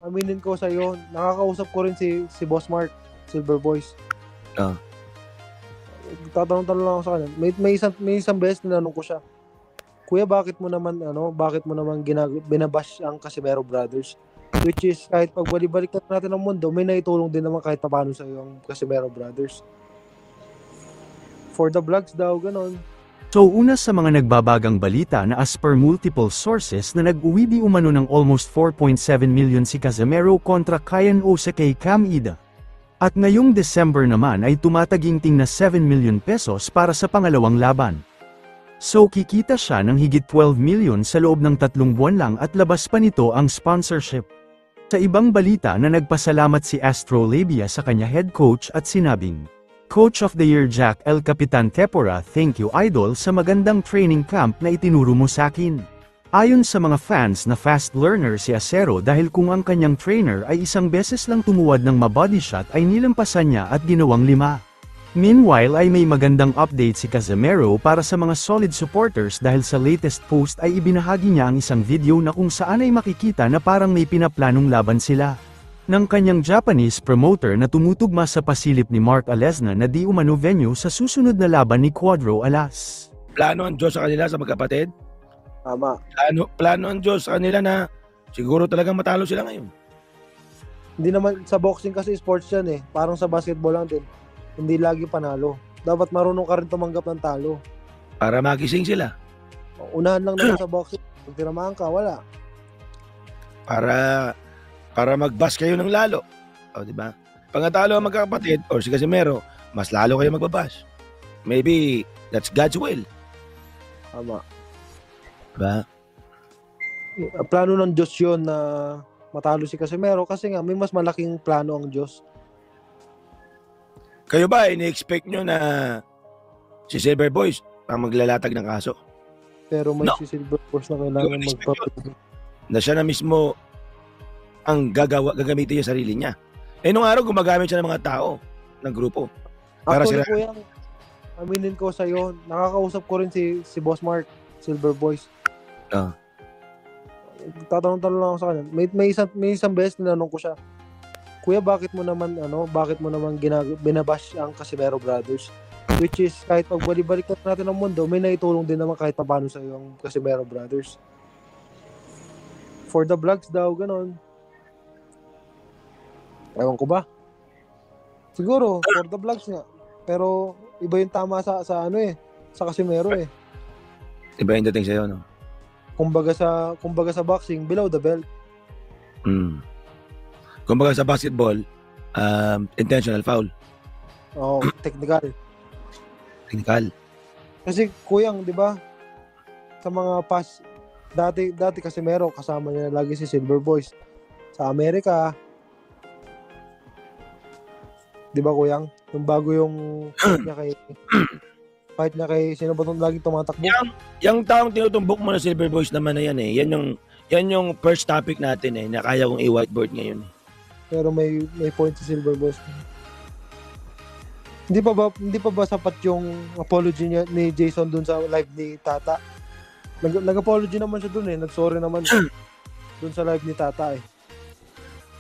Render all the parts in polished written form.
aminin ko sa'yo, nakakausap ko rin si Boss Mark, Silver Boys. Tatanong-tanong lang ako sa kanya. May isang beses tinanong ko siya, Kuya, bakit mo naman binabash ang Casimero Brothers? Which is, kahit pagbalik-balik natin ng mundo, may naitulong din naman kahit paano sa iyo ang Casimero Brothers. For the vlogs daw, ganon. So una sa mga nagbabagang balita na as per multiple sources na nag-uwi di umano ng almost 4.7 million si Casimero kontra Kyan Osa kay Cam Ida. At ngayong December naman ay tumataginting na 7 million pesos para sa pangalawang laban. So kikita siya ng higit 12 million sa loob ng 3 buwan lang at labas pa nito ang sponsorship. Sa ibang balita na nagpasalamat si Astro Labia sa kanya head coach at sinabing, Coach of the Year Jack El Capitan Tepora, thank you idol sa magandang training camp na itinuro mo sa akin. Ayon sa mga fans na fast learner si Acero dahil kung ang kanyang trainer ay isang beses lang tumuwad ng mabody shot ay nilampasan niya at ginawang 5. Meanwhile ay may magandang update si Casimero para sa mga solid supporters dahil sa latest post ay ibinahagi niya ang isang video na kung saan ay makikita na parang may pinaplanong laban sila ng kanyang Japanese promoter na tumutugma sa pasilip ni Mark Alesna na di umano venue sa susunod na laban ni Cuadro Alas. Plano ang Diyos sa kanila sa magkapatid? Tama. Plano ang Diyos sa kanila na siguro talagang matalo sila ngayon. Hindi naman, sa boxing kasi sports yan eh. Parang sa basketball lang din. Hindi lagi panalo. Dapat marunong ka rin tumanggap ng talo. Para magising sila. Unahan lang naman sa boxing. Pag tinamaan ka, wala. Para mag-bash kayo ng lalo. O, di ba? Pag natalo ang magkakapatid, or si Casimero, mas lalo kayo magbabash. Maybe, that's God's will. Tama. Diba? Plano ng Diyos yun na matalo si Casimero kasi nga may mas malaking plano ang Diyos. Kayo ba, ini-expect nyo na si Silver Boys ang maglalatag ng kaso? Pero may si Silver Boys na kailangan magpapagod. Na siya na mismo ang gagamitin yung sarili niya. Eh nung araw, gumagamit siya ng mga tao, ng grupo. Para actually, Kuya, aminin ko sa'yo, nakakausap ko rin si Boss Mark, Silver Boys. Tatanong-tanong lang ako sa kanya. May isang beses tinanong ko siya, Kuya, bakit mo naman binabash ang Casimero Brothers? Which is, kahit pagbalik-balik natin ng mundo, may naitulong din naman kahit paano sa iyo ang Casimero Brothers. For the vlogs daw, ganon. Ewan ko ba? Siguro, for the vlogs nga. Pero, iba yung tama sa Casimero eh. Iba yung dating sa'yo, no? Kumbaga sa boxing, below the belt. Kumbaga sa basketball, intentional foul. Oo, technical. Kasi kuyang, di ba? Sa mga pass, dati Casimero, kasama niya lagi si Silver Boys. Sa Amerika, di ba kuyang? Yung bago yung fight niya kay sino ba itong laging tumatakbo? Yung taong tinutumbok mo na Silver Boys naman na yan eh. Yan yung first topic natin eh, na kaya kong i-whiteboard ngayon eh. Pero may point si Silver Boys. Hindi pa ba sapat yung apology niya ni Jason dun sa live ni Tata? Nag-apology naman siya dun eh. Nag-sorry naman dun sa live ni Tata eh.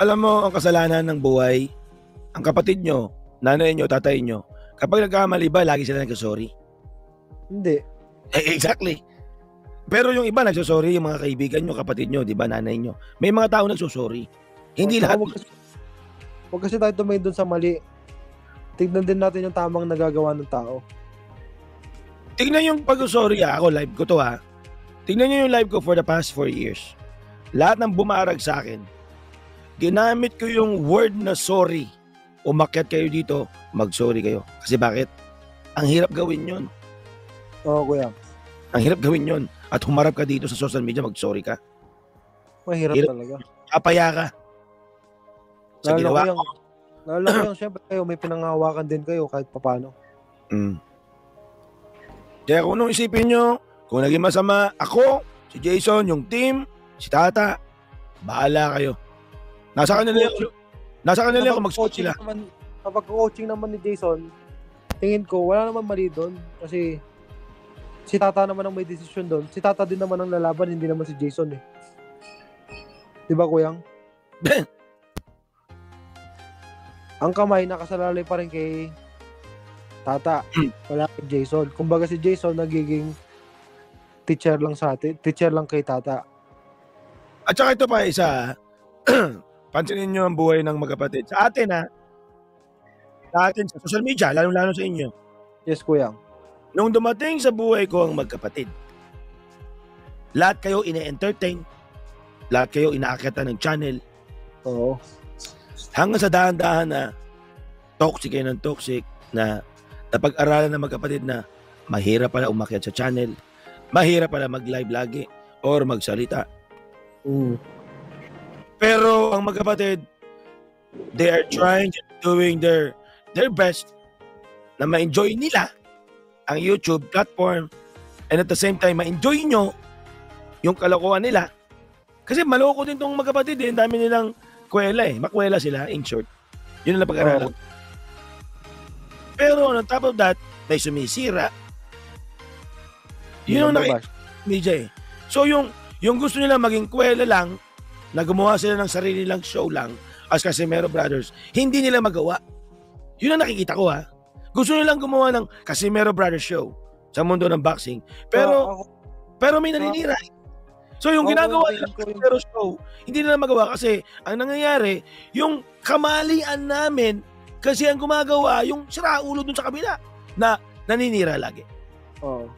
Alam mo, ang kasalanan ng buhay, ang kapatid nyo, nanay nyo, tatay nyo, kapag nagkamali ba, lagi sila nagsasorry? Hindi. Exactly. Pero yung iba nagsasorry, yung mga kaibigan nyo, kapatid nyo, di ba, nanay nyo. May mga tao nagsasorry. Hindi lahat. Huwag kasi tayo tumayin dun sa mali. Tignan din natin yung tamang nagagawa ng tao. Tignan yung pag-sorry ako, live ko to ha. Tignan nyo yung live ko for the past 4 years. Lahat ng bumarag sa akin, ginamit ko yung word na sorry. Umakyat kayo dito, mag-sorry kayo. Kasi bakit? Ang hirap gawin yun. Oo, kuya. Ang hirap gawin yun. At humarap ka dito sa social media, mag-sorry ka. Mahirap talaga. Kapaya ka. Sa ginawa ko. Lalo ko yung syempre kayo, may pinangahawakan din kayo kahit papano. Kaya kung nung isipin nyo, kung naging masama, ako, si Jason, yung team, si Tata, bahala kayo. Nasa kanila ako mag-spot sila. Kapag coaching naman ni Jason, tingin ko, wala naman mali doon. Kasi si Tata naman ang may desisyon doon. Si Tata din naman ang lalaban, hindi naman si Jason eh. Di ba, Kuyang? ang kamay nakasalalay pa rin kay Tata. Wala kay Jason. Kumbaga si Jason nagiging teacher lang sa atin, teacher lang kay Tata. At saka ito pa isa, pansinin nyo ang buhay ng magkapatid. Sa atin sa atin, sa social media, lalo-lalo sa inyo. Yes, kuya. Nung dumating sa buhay ko ang magkapatid, lahat kayo ine-entertain, lahat kayo inaakyatan ng channel, Oo. hanggang sa dahan-dahan na toxic kayo ng toxic, na napag-aralan ng magkapatid na mahirap pala umakyat sa channel, mahirap pala mag-live lagi, or magsalita. Pero ang magkapatid, they are trying and doing their best na ma-enjoy nila ang YouTube platform, and at the same time ma-enjoy nyo yung kalokohan nila. Kasi maloko din tong magkapatid eh. Ang dami nilang kwela eh. Makwela sila, in short. Yun ang napag-aralan. Pero on top of that, may sumisira. Yun ang media eh. So yung gusto nila maging kwela lang, na gumawa sila ng sarili lang show lang as Casimero Brothers, hindi nila magawa. Yun ang nakikita ko ha. Gusto nilang gumawa ng Casimero Brothers show sa mundo ng boxing. Pero may naninira. So yung ginagawa nila Casimero show, hindi nila magawa kasi ang nangyayari, yung kamalian namin kasi ang gumagawa, yung siraulo dun sa kabila na naninira lagi. Oo.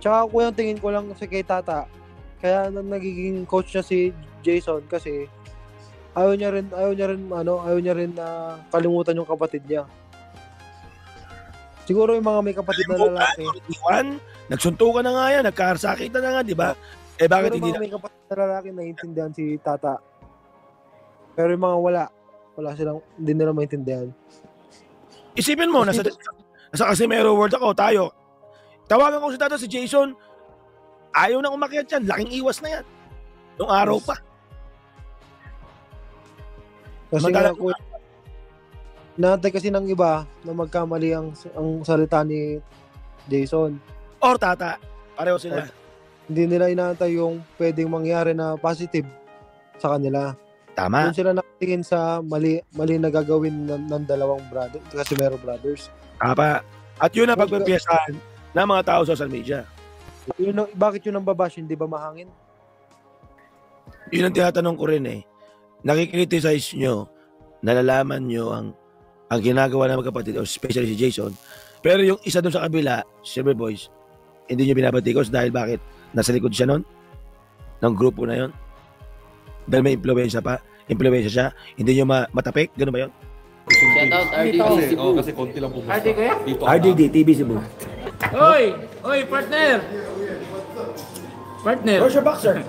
Tsaka kuya, tingin ko lang si kay Tata, kaya nagiging coach niya si Jason kasi ayaw niya rin na kalimutan yung kapatid niya. Siguro yung mga may kapatid na lalaki. Nagsuntukan na nga yan, nagkasakitan na nga, di ba? Eh bakit hindi may kapatid na lalaki naiintindihan si Tata. Pero yung mga wala silang, hindi nila maintindihan. Isipin mo, nasa Casimero world ako, tayo. Tawagan ko si Tata, si Jason, ayaw nang umakyat yan, laking iwas na yan. Nung araw pa. Kasi nga, naantay kasi ng iba na magkamali ang salita ni Jason. Or Tata, pareho sila. Hindi nila inaantay yung pwedeng mangyari na positive sa kanila. Tama. Doon sila nakatingin sa mali na gagawin ng dalawang brother, Casimero Brothers. Tama. At yun ang pagpipiyasahan ng mga tao sa social media. Bakit yun ang babash, hindi ba mahangin? Yun ang tinatanong ko rin eh. Nakikriticize nyo, nalalaman nyo ang ginagawa ng magkapatid, o especially si Jason. Pero yung isa doon sa kabila, Silver Boys, hindi nyo binabatikos dahil bakit? Nasa likod siya nun? Ng grupo na yon. Dahil may influensya siya, hindi nyo matapik, gano'n ba yun? Shout out RDD Cebu. Kasi konti lang pumunta. RD kuya? RDD, TV Cebu. Oy, partner. Partner. Where's your boxer?